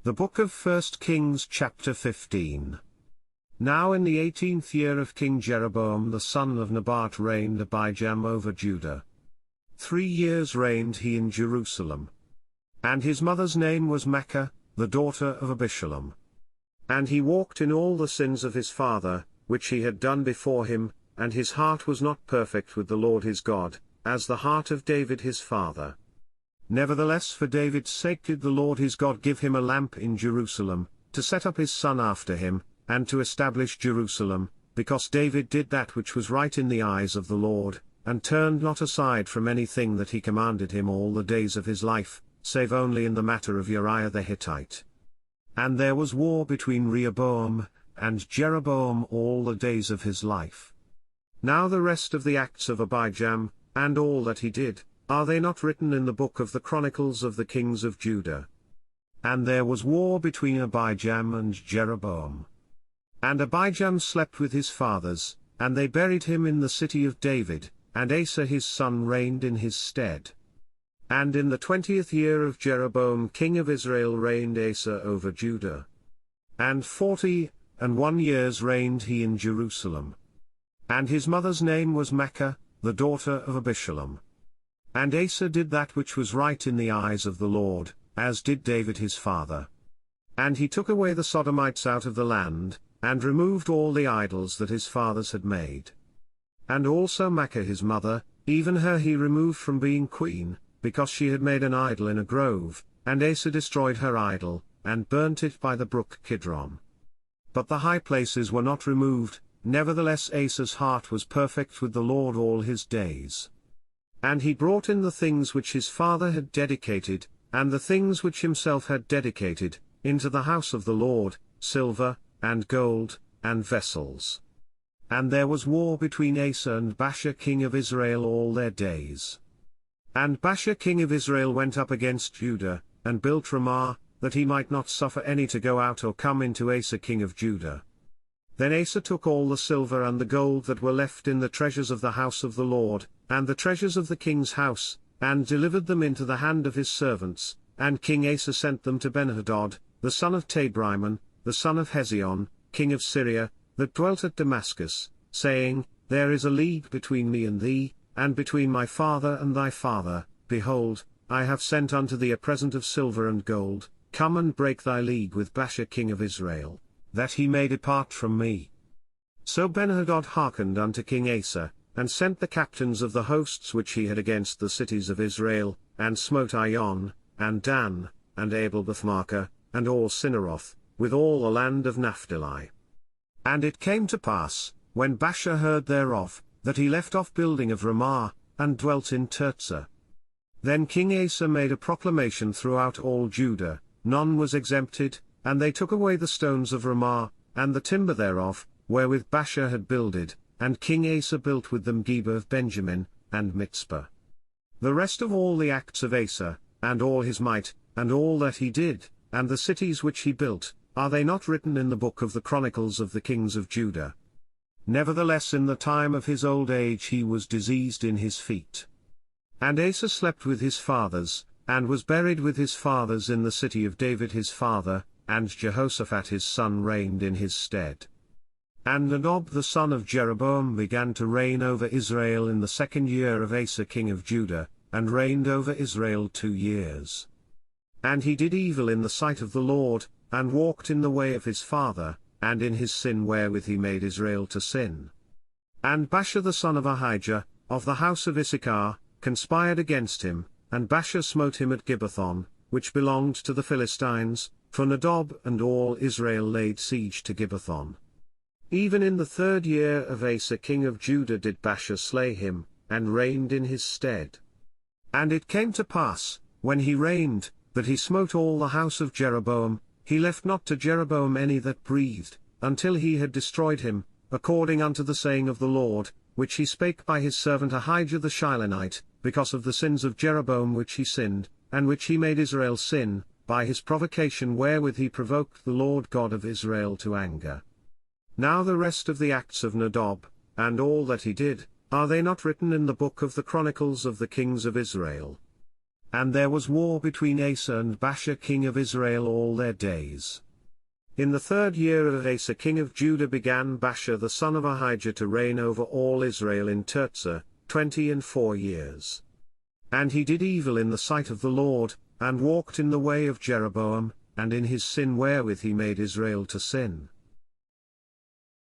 The Book of 1 Kings chapter 15. Now in the 18th year of King Jeroboam the son of Nebat reigned Abijam over Judah. 3 years reigned he in Jerusalem. And his mother's name was Maachah, the daughter of Abishalom. And he walked in all the sins of his father, which he had done before him, and his heart was not perfect with the Lord his God, as the heart of David his father. Nevertheless for David's sake did the Lord his God give him a lamp in Jerusalem, to set up his son after him, and to establish Jerusalem, because David did that which was right in the eyes of the Lord, and turned not aside from anything that he commanded him all the days of his life, save only in the matter of Uriah the Hittite. And there was war between Rehoboam and Jeroboam all the days of his life. Now the rest of the acts of Abijam, and all that he did, are they not written in the book of the Chronicles of the Kings of Judah? And there was war between Abijam and Jeroboam. And Abijam slept with his fathers, and they buried him in the city of David, and Asa his son reigned in his stead. And in the 20th year of Jeroboam king of Israel reigned Asa over Judah. And 41 years reigned he in Jerusalem. And his mother's name was Maachah, the daughter of Abishalom. And Asa did that which was right in the eyes of the Lord, as did David his father. And he took away the Sodomites out of the land, and removed all the idols that his fathers had made. And also Maachah his mother, even her he removed from being queen, because she had made an idol in a grove, and Asa destroyed her idol, and burnt it by the brook Kidron. But the high places were not removed, nevertheless Asa's heart was perfect with the Lord all his days. And he brought in the things which his father had dedicated, and the things which himself had dedicated, into the house of the Lord, silver, and gold, and vessels. And there was war between Asa and Baasha king of Israel all their days. And Baasha king of Israel went up against Judah, and built Ramah, that he might not suffer any to go out or come into Asa king of Judah. Then Asa took all the silver and the gold that were left in the treasures of the house of the Lord, and the treasures of the king's house, and delivered them into the hand of his servants, and King Asa sent them to Benhadad, the son of Tabrimmon, the son of Hezion, king of Syria, that dwelt at Damascus, saying, There is a league between me and thee, and between my father and thy father. Behold, I have sent unto thee a present of silver and gold. Come and break thy league with Baasha king of Israel, that he may depart from me. So Benhadad hearkened unto King Asa, and sent the captains of the hosts which he had against the cities of Israel, and smote Ion, and Dan, and Abel-Bethmaachah, and all Cinneroth, with all the land of Naphtali. And it came to pass, when Baasha heard thereof, that he left off building of Ramah, and dwelt in Tirzah. Then King Asa made a proclamation throughout all Judah, none was exempted, and they took away the stones of Ramah, and the timber thereof, wherewith Baasha had builded, and King Asa built with them Geba of Benjamin, and Mitzpah. The rest of all the acts of Asa, and all his might, and all that he did, and the cities which he built, are they not written in the book of the Chronicles of the Kings of Judah? Nevertheless in the time of his old age he was diseased in his feet. And Asa slept with his fathers, and was buried with his fathers in the city of David his father, and Jehoshaphat his son reigned in his stead. And Nadab the son of Jeroboam began to reign over Israel in the 2nd year of Asa king of Judah, and reigned over Israel 2 years. And he did evil in the sight of the Lord, and walked in the way of his father, and in his sin wherewith he made Israel to sin. And Baasha the son of Ahijah, of the house of Issachar, conspired against him, and Baasha smote him at Gibbethon, which belonged to the Philistines, for Nadab and all Israel laid siege to Gibbethon. Even in the 3rd year of Asa king of Judah did Baasha slay him, and reigned in his stead. And it came to pass, when he reigned, that he smote all the house of Jeroboam. He left not to Jeroboam any that breathed, until he had destroyed him, according unto the saying of the Lord, which he spake by his servant Ahijah the Shilonite, because of the sins of Jeroboam which he sinned, and which he made Israel sin, by his provocation wherewith he provoked the Lord God of Israel to anger. Now the rest of the acts of Nadab, and all that he did, are they not written in the book of the Chronicles of the Kings of Israel? And there was war between Asa and Baasha king of Israel all their days. In the 3rd year of Asa king of Judah began Baasha the son of Ahijah to reign over all Israel in Tirzah, 24 years. And he did evil in the sight of the Lord, and walked in the way of Jeroboam, and in his sin wherewith he made Israel to sin.